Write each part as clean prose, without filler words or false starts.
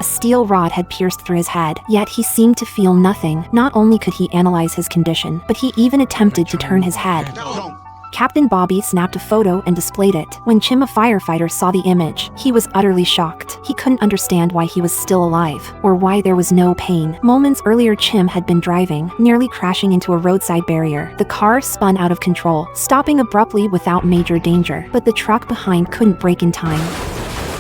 A steel rod had pierced through his head, yet he seemed to feel nothing. Not only could he analyze his condition, but he even attempted to turn his head. Captain Bobby snapped a photo and displayed it. When Chim, a firefighter, saw the image, he was utterly shocked. He couldn't understand why he was still alive, or why there was no pain. Moments earlier, Chim had been driving, nearly crashing into a roadside barrier. The car spun out of control, stopping abruptly without major danger, but the truck behind couldn't brake in time.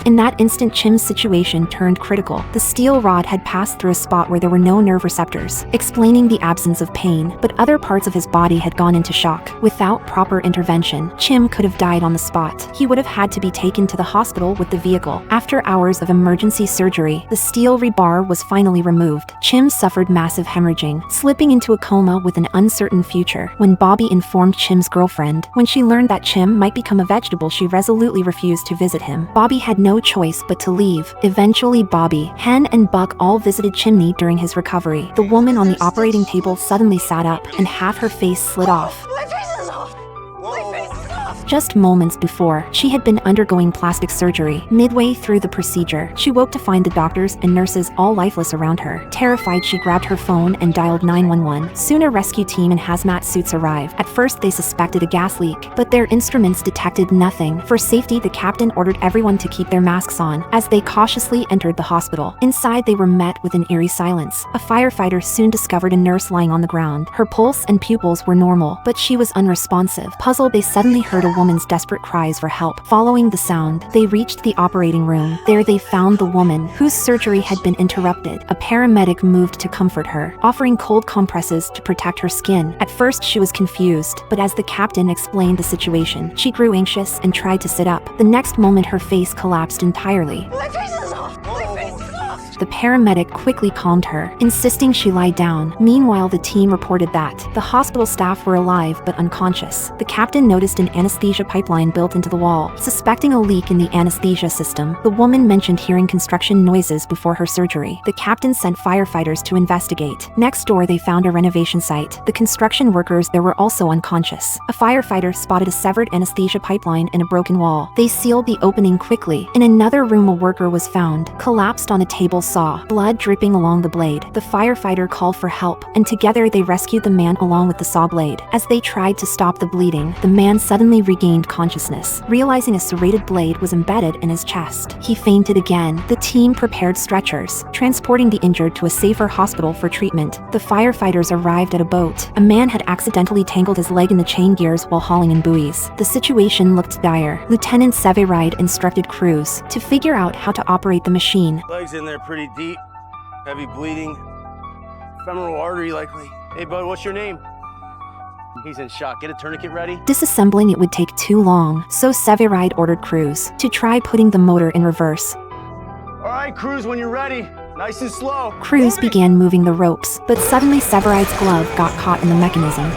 In that instant, Chim's situation turned critical. The steel rod had passed through a spot where there were no nerve receptors, explaining the absence of pain, but other parts of his body had gone into shock. Without proper intervention, Chim could have died on the spot. He would have had to be taken to the hospital with the vehicle. After hours of emergency surgery, the steel rebar was finally removed. Chim suffered massive hemorrhaging, slipping into a coma with an uncertain future. When Bobby informed Chim's girlfriend, when she learned that Chim might become a vegetable, she resolutely refused to visit him. Bobby had no choice but to leave. Eventually, Bobby, Hen, and Buck all visited Chimney during his recovery. The woman on the operating table suddenly sat up, and half her face slid off. My face is off! My face is off! Just moments before, she had been undergoing plastic surgery. Midway through the procedure, she woke to find the doctors and nurses all lifeless around her. Terrified, she grabbed her phone and dialed 911. Soon a rescue team in hazmat suits arrived. At first, they suspected a gas leak, but their instruments detected nothing. For safety, the captain ordered everyone to keep their masks on as they cautiously entered the hospital. Inside, they were met with an eerie silence. A firefighter soon discovered a nurse lying on the ground. Her pulse and pupils were normal, but she was unresponsive. Puzzled, they suddenly heard a woman's desperate cries for help. Following the sound, they reached the operating room. There they found the woman, whose surgery had been interrupted. A paramedic moved to comfort her, offering cold compresses to protect her skin. At first, she was confused, but as the captain explained the situation, she grew anxious and tried to sit up. The next moment, her face collapsed entirely. My face is off! My face is off! The paramedic quickly calmed her, insisting she lie down. Meanwhile, the team reported that the hospital staff were alive but unconscious. The captain noticed an anesthesia pipeline built into the wall. Suspecting a leak in the anesthesia system, the woman mentioned hearing construction noises before her surgery. The captain sent firefighters to investigate. Next door, they found a renovation site. The construction workers there were also unconscious. A firefighter spotted a severed anesthesia pipeline in a broken wall. They sealed the opening quickly. In another room, a worker was found, collapsed on a table saw, blood dripping along the blade. The firefighter called for help, and together they rescued the man along with the saw blade. As they tried to stop the bleeding, the man suddenly regained consciousness, realizing a serrated blade was embedded in his chest. He fainted again. The team prepared stretchers, transporting the injured to a safer hospital for treatment. The firefighters arrived at a boat. A man had accidentally tangled his leg in the chain gears while hauling in buoys. The situation looked dire. Lieutenant Severide instructed crews to figure out how to operate the machine. Legs in there pretty deep, heavy bleeding, femoral artery likely. Hey bud, what's your name? He's in shock. Get a tourniquet ready. Disassembling it would take too long, so Severide ordered crews to try putting the motor in reverse. All right, crews, when you're ready. Nice and slow. Crews began moving the ropes, but suddenly Severide's glove got caught in the mechanism.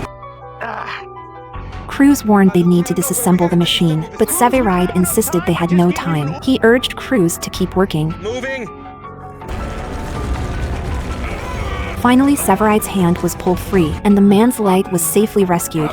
Crews warned they'd need to disassemble the machine, but Severide insisted they had no time. He urged crews to keep working. Moving. Finally, Severide's hand was pulled free, and the man's leg was safely rescued.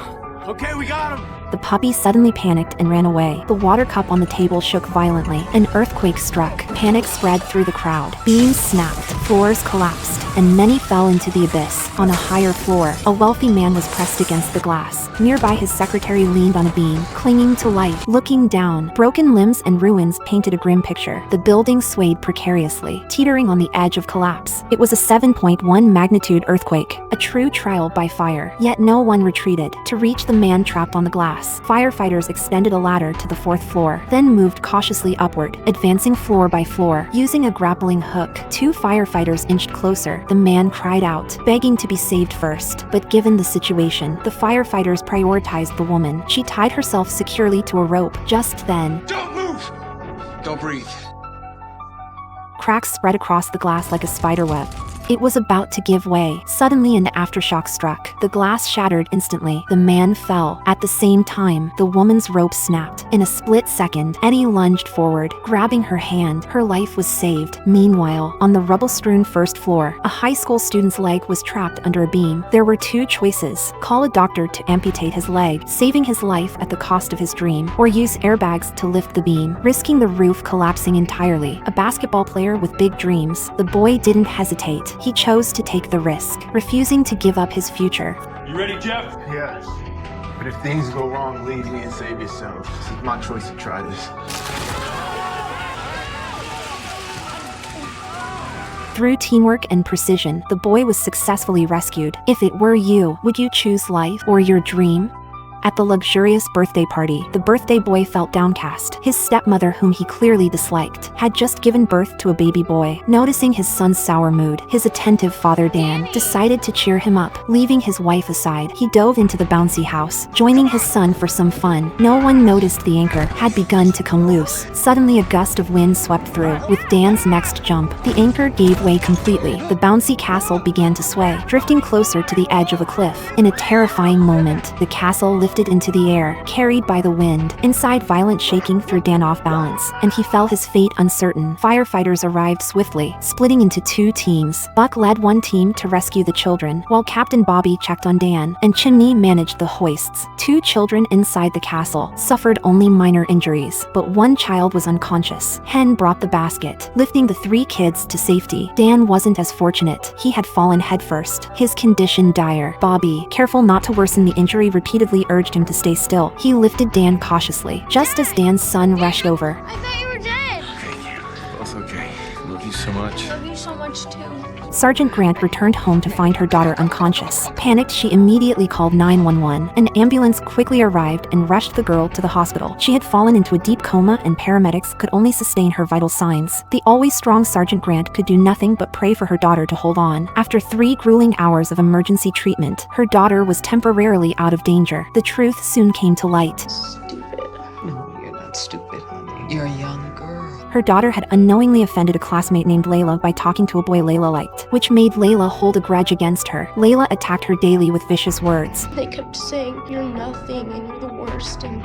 Okay, we got him. The puppy suddenly panicked and ran away. The water cup on the table shook violently. An earthquake struck. Panic spread through the crowd. Beams snapped, floors collapsed, and many fell into the abyss. On a higher floor, a wealthy man was pressed against the glass. Nearby, his secretary leaned on a beam, clinging to life. Looking down, broken limbs and ruins painted a grim picture. The building swayed precariously, teetering on the edge of collapse. It was a 7.1 magnitude earthquake, a true trial by fire. Yet no one retreated. To reach the man trapped on the glass, firefighters extended a ladder to the 4th floor, then moved cautiously upward, advancing floor by floor. Using a grappling hook, 2 firefighters inched closer. The man cried out, begging to be saved first. But given the situation, the firefighters prioritized the woman. She tied herself securely to a rope. Just then, Don't move! Don't breathe. cracks spread across the glass like a spider web. It was about to give way. Suddenly an aftershock struck. The glass shattered instantly. The man fell. At the same time, the woman's rope snapped. In a split second, Eddie lunged forward, grabbing her hand. Her life was saved. Meanwhile, on the rubble-strewn first floor, a high school student's leg was trapped under a beam. There were two choices: call a doctor to amputate his leg, saving his life at the cost of his dream, or use airbags to lift the beam, risking the roof collapsing entirely. A basketball player with big dreams, the boy didn't hesitate. He chose to take the risk, refusing to give up his future. You ready, Jeff? Yes. But if things go wrong, leave me and save yourself. This is my choice to try this. Through teamwork and precision, the boy was successfully rescued. If it were you, would you choose life or your dream? At the luxurious birthday party, the birthday boy felt downcast. His stepmother, whom he clearly disliked, had just given birth to a baby boy. Noticing his son's sour mood, his attentive father Dan decided to cheer him up. Leaving his wife aside, he dove into the bouncy house, joining his son for some fun. No one noticed the anchor had begun to come loose. Suddenly a gust of wind swept through. With Dan's next jump, the anchor gave way completely. The bouncy castle began to sway, drifting closer to the edge of a cliff. In a terrifying moment, the castle lifted into the air, carried by the wind. Inside, violent shaking threw Dan off balance, and he felt his fate uncertain. Firefighters arrived swiftly, splitting into two teams. Buck led one team to rescue the children, while Captain Bobby checked on Dan, and Chimney managed the hoists. Two children inside the castle suffered only minor injuries, but one child was unconscious. Hen brought the basket, lifting the three kids to safety. Dan wasn't as fortunate. He had fallen headfirst, his condition dire. Bobby, careful not to worsen the injury, repeatedly urged him to stay still. He lifted Dan cautiously, just as Dan's son rushed over. I thought you were dead. Thank you. Both okay. Love you so much. I love you so much too. Sergeant Grant returned home to find her daughter unconscious. Panicked, she immediately called 911. An ambulance quickly arrived and rushed the girl to the hospital. She had fallen into a deep coma, and paramedics could only sustain her vital signs. The always strong Sergeant Grant could do nothing but pray for her daughter to hold on. After 3 grueling hours of emergency treatment, her daughter was temporarily out of danger. The truth soon came to light. Stupid. No, you're not stupid, honey. You're a young girl. Her daughter had unknowingly offended a classmate named Layla by talking to a boy Layla liked, which made Layla hold a grudge against her. Layla attacked her daily with vicious words. They kept saying, you're nothing and you're the worst and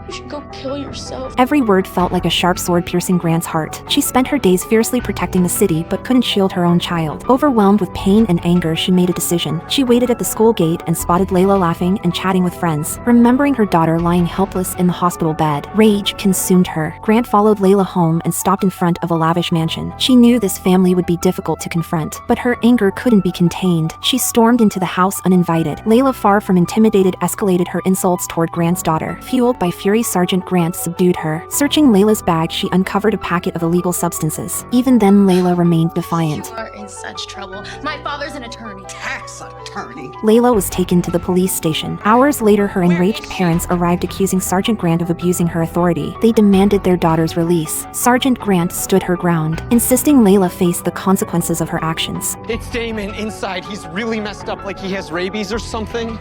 you should go kill yourself. Every word felt like a sharp sword piercing Grant's heart. She spent her days fiercely protecting the city, but couldn't shield her own child. Overwhelmed with pain and anger, she made a decision. She waited at the school gate and spotted Layla laughing and chatting with friends. Remembering her daughter lying helpless in the hospital bed, rage consumed her. Grant followed Layla home and stopped in front of a lavish mansion. She knew this family would be difficult to confront, but her anger couldn't be contained. She stormed into the house uninvited. Layla, far from intimidated, escalated her insults toward Grant's daughter. Fueled by fury, Sergeant Grant subdued her. Searching Layla's bag, she uncovered a packet of illegal substances. Even then, Layla remained defiant. You are in such trouble. My father's an attorney. Tax attorney. Layla was taken to the police station. Hours later, her enraged parents arrived accusing Sergeant Grant of abusing her authority. They demanded their daughter's release. Sergeant Grant stood her ground, insisting Layla face the consequences of her actions. It's Damon inside. He's really messed up, like he has rabies or something.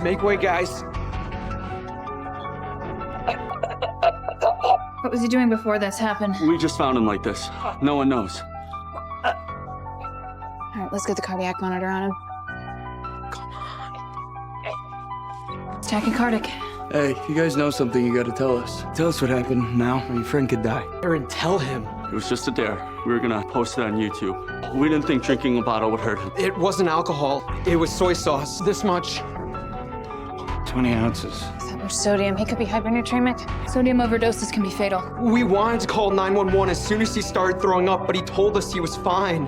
Make way, guys. What was he doing before this happened? We just found him like this. No one knows. All right, let's get the cardiac monitor on him. Come on. It's tachycardic. Hey, if you guys know something, you gotta tell us. Tell us what happened now, or your friend could die. Aaron, tell him. It was just a dare. We were gonna post it on YouTube. We didn't think drinking a bottle would hurt him. It wasn't alcohol. It was soy sauce. This much. 20 ounces. That much sodium. He could be hypernatremic. Sodium overdoses can be fatal. We wanted to call 911 as soon as he started throwing up, but he told us he was fine.